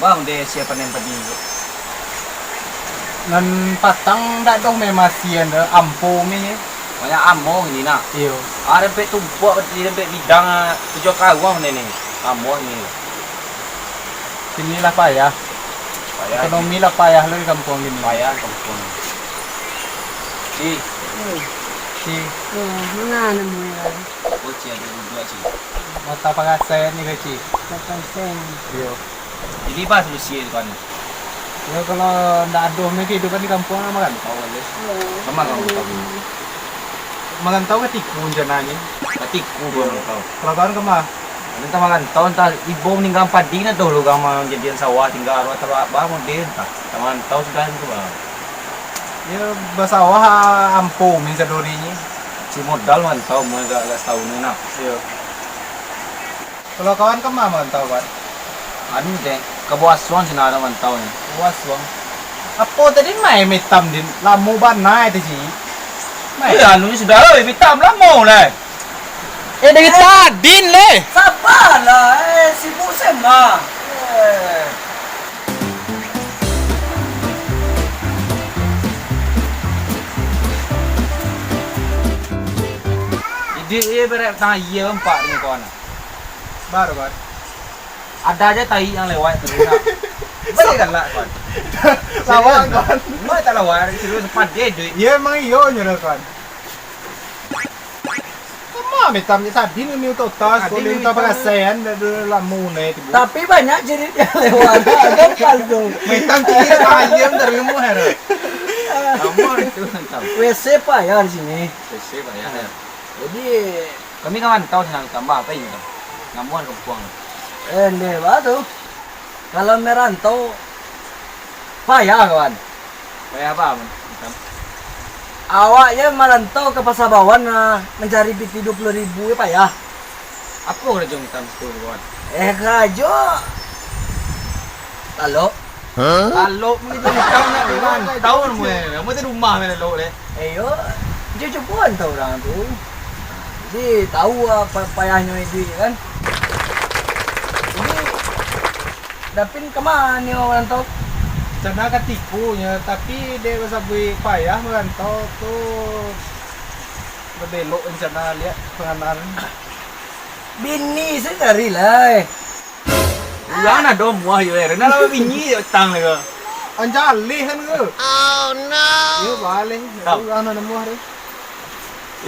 Bang, dia siapa yang padi? Nan patang dak dong me masian ampo me. Banyak amo ini nak. Iyo. Ada pet tumpuk di pet bidang tujuh kawang ni. Amo ni. Sinilah payah. Payah. Ekonomi lah payah lo di kampung ini. Payah kampung. Si Mana nemu ya? Oh, ada dua sih. mata pangasen ni keci. Kapan sen? Iyo. Jadi pas solusi kan. Ya kalau ndak aduh me kehidupan di kampung makan tahu les. Sama kamu tahu. Makan tahu ke tiku jananya. Katiku gua tahu. Kalau kan kemah Entah makan tahun tak ibu meninggal padi na dulu kamu jadian sawah tinggal arwah terlalu bangun dia entah. Taman tahu sudah itu bang. ya basawah ampo min sadorinya. Si modal man tahu mau agak setahun ni nak. Iyo. Kalau kawan kemah makan tahu kan. Anu deh kebuasuan sih nara man tahu ni. Puas bang. Apa tadi mai metam din lamu banai tu ji. Mai. Anu ni sudah lah hitam lah mau lah. Dari tadi le. Sabarlah, sibuk sema. Dia berat tengah iya empat dengan kawan. Baru kan. Ada aja tai yang lewat tu nak. Boleh kan lah kawan. Lawan kan. Mau tak lawar, serius sempat dia duit. Ya emang iyo nyuruh kan. Kemah metam ni tadi ni untuk tas. Kau ni tak pakai sen dari lamu ni. Tapi banyak jerit yang lewat. Ada kaldu. Metam tinggi ayam dari rumah hera. Kamu itu tahu. WC payah di sini. Siapa ya? Jadi Kami kawan tahu senang tambah apa ini? Ngamuan kampung. lewat tu. Kalau merantau payah kawan. Kayak apa? Awak ya merantau ke Pasabawan mencari PT 20.000 ya payah. Apa udah jom hitam itu kawan? Kajo. Lalu Kalau begitu hitam nak kawan. Tahu kamu ya? Kamu tu rumah mana lo le? ayo cucuan tahu orang tu. Jadi tahu apa payahnya itu kan. Jadi dapin kemana ni orang tahu? Cana katikunya tapi dia sabui payah merantau tu berbelok cana lihat penganan. Bini saya cari lah. Ulang nak dom muah je. Rena lah binyi tang le. Anjali kan ke? Oh no. Ya balik. Tahu. Orang nak muah dia.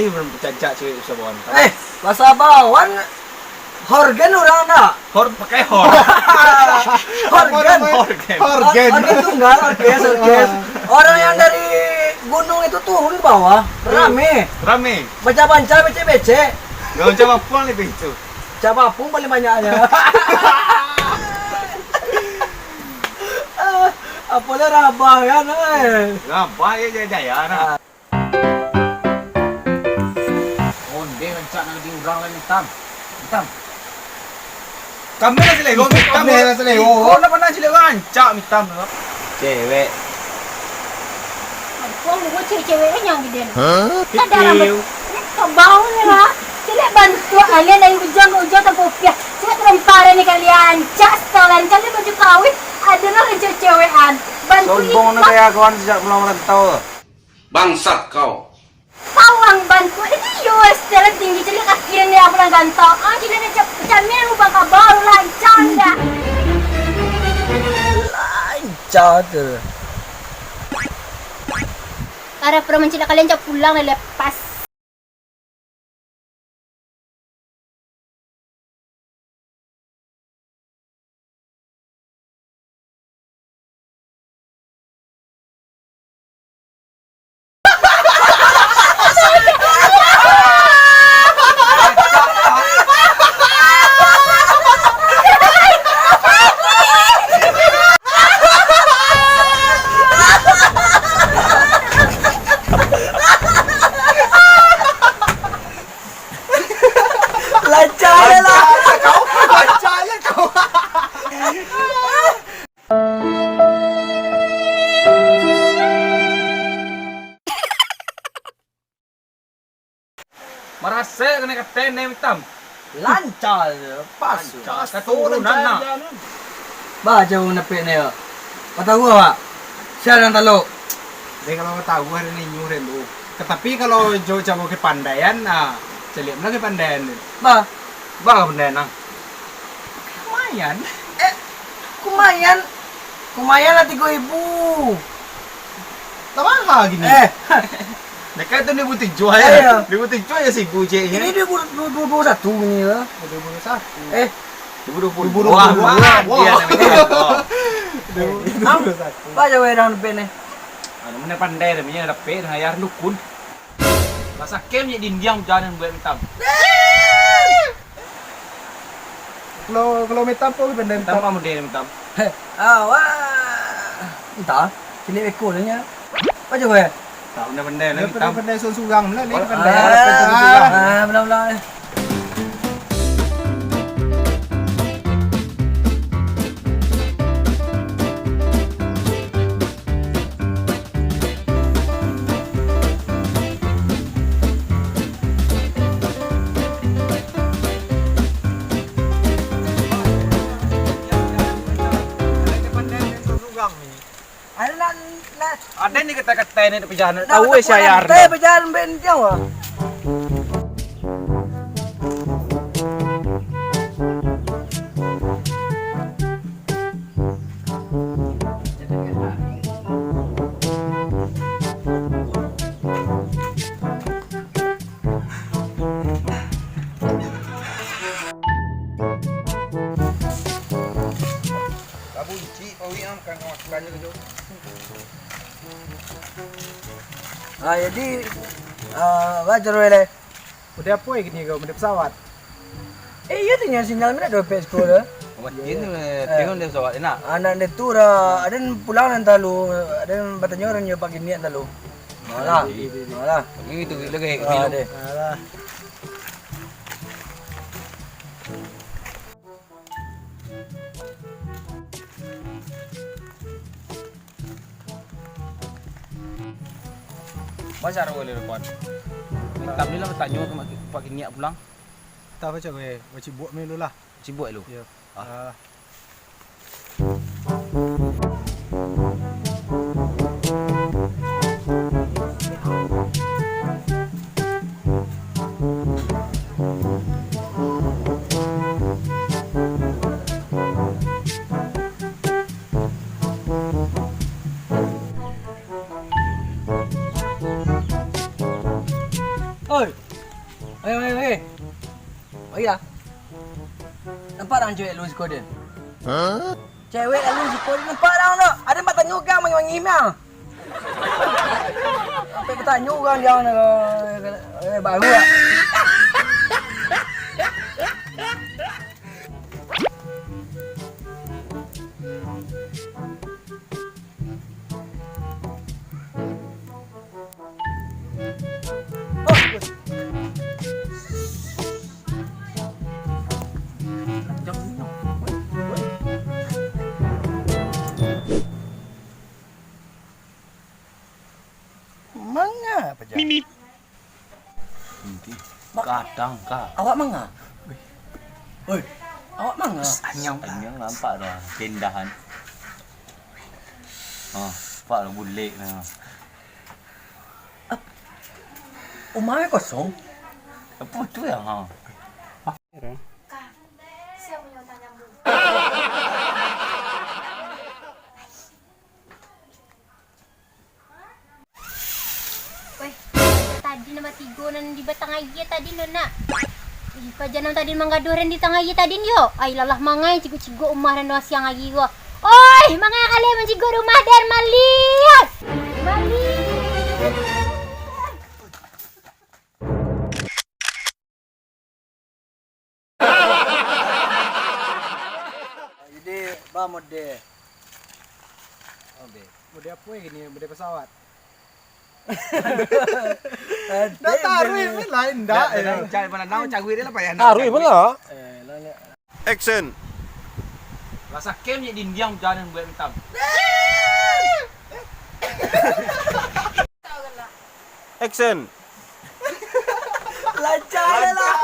Ini belum cacak cewek usahawan. Pasabawan Horgen orang nak. Hor pakai hor. Horgen. Horgen. Horgen tunggal, orkes. Orang yang dari gunung itu turun ke bawah, rame. Rame. Baca banca, becek-becek. Gak macam apa lebih itu. Capapung paling banyaknya. Apalagi rabah kan, Apa ya jaya nak. Onde mencak nak diurang lagi hitam. Hitam. Kami lah selego, Kami lah selego. Oh, nak pernah selego ancak hitam tu. Cewek. Kau lu cewek-cewek yang gede. Kan dalam kebau ni lah. Sila bantu kalian dari ujung ke ujung tanpa upiah. Sila terempar ni kalian. Cak sekalian kalian baju kawin adalah cewek-cewekan. Bantu Sombong nak kayak kawan sejak pulang merantau. Bangsat kau. Pawang bantu. Ini US jalan tinggi jadi kaki ni aku nak gantau. Jadi ni camin lupa kabar lancar dah. lancar tu. Para perempuan cila kalian cak pulang dan lepas. Lancar lah. Lancarnya kau. Merasa kena kata nem hitam. Lancar. Pas. Keturunan nak. Ba jauh napik ni. Kau tahu apa? Siapa yang tahu? Jadi kalau tahu hari ini nyuren tu. Tetapi kalau jauh campur ke pandaian, celik mana ke pandaian ni? Ba, Ba benda nang. Lumayan. kumayan. Kumayan lah 3,000. Tak mahal gini. Dekat tu ni butik jual Eh, ya. Dia butik jual ya si bucik Ini ni. dia 21 ni lah. 21. Buru-buru. Buru-buru. Wah, Wah. dia namanya. Ba jauh orang napik ni. Ano mana pandai dah punya dapat hayar dukun. Masa kem je dindiang jalan buat hitam. Kalau metam pun benda Hitam metam. apa model hitam? Wah. Entah. Sini ekor ni. Ba jauh Tak benda-benda lah Dia hitam. pandai surang lah ni Oh, pandai. benar-benar. Ada nak Ada ni kata-kata ni di perjalanan. Tahu saya Teh berjalan ben jauh. Jadi wajar wele. Udah apa gini kau? Udah pesawat. Iya tinggal sinyal mana dompet sekolah. Ini tengok dia soal enak. Anak dia tu ada pulang nanti lalu, ada bertanya orang yang pakai niat lalu. Malah, malah. Ini tu lagi Ada. Alah. Masa cara boleh rekod. Hitam ni lah bertanya pakai niat pulang. Tak macam gue. Macam buat melu lah. Sibuk lu. Ya. Oi. Oi. Oi lah. Nampak orang cewek lu sekolah dia? Cewek lu sekolah dia nampak orang tak? Ada bertanya orang mangi-mangi mah. Sampai bertanya orang dia nak baru lah. Manga apa je? Kadang kah. Awak manga? Oi. Awak manga? Anyang nampak dah pindahan. Pak dah bulik dah. Umamnya kosong. Apa tu ya Kak, saya punya utang nyambung. Weh, tadi nama tiga nan di batang air tadi nona. Kajanam tadi manggaduran di tengah air tadi yo. Ai lalah mangai cikgu-cikgu rumah dan siang lagi gua. Oi, mangai kalian mencikgu rumah dan maliat. Maliat. Jadi, ba mode. Udah apa gini? Udah pesawat. Dah taruh ini lain dah. Cari mana tahu cagui dia lah payah. Taruh pula. Action. Rasa kem je dindiang jalan buat hitam. Action. Lancar lah.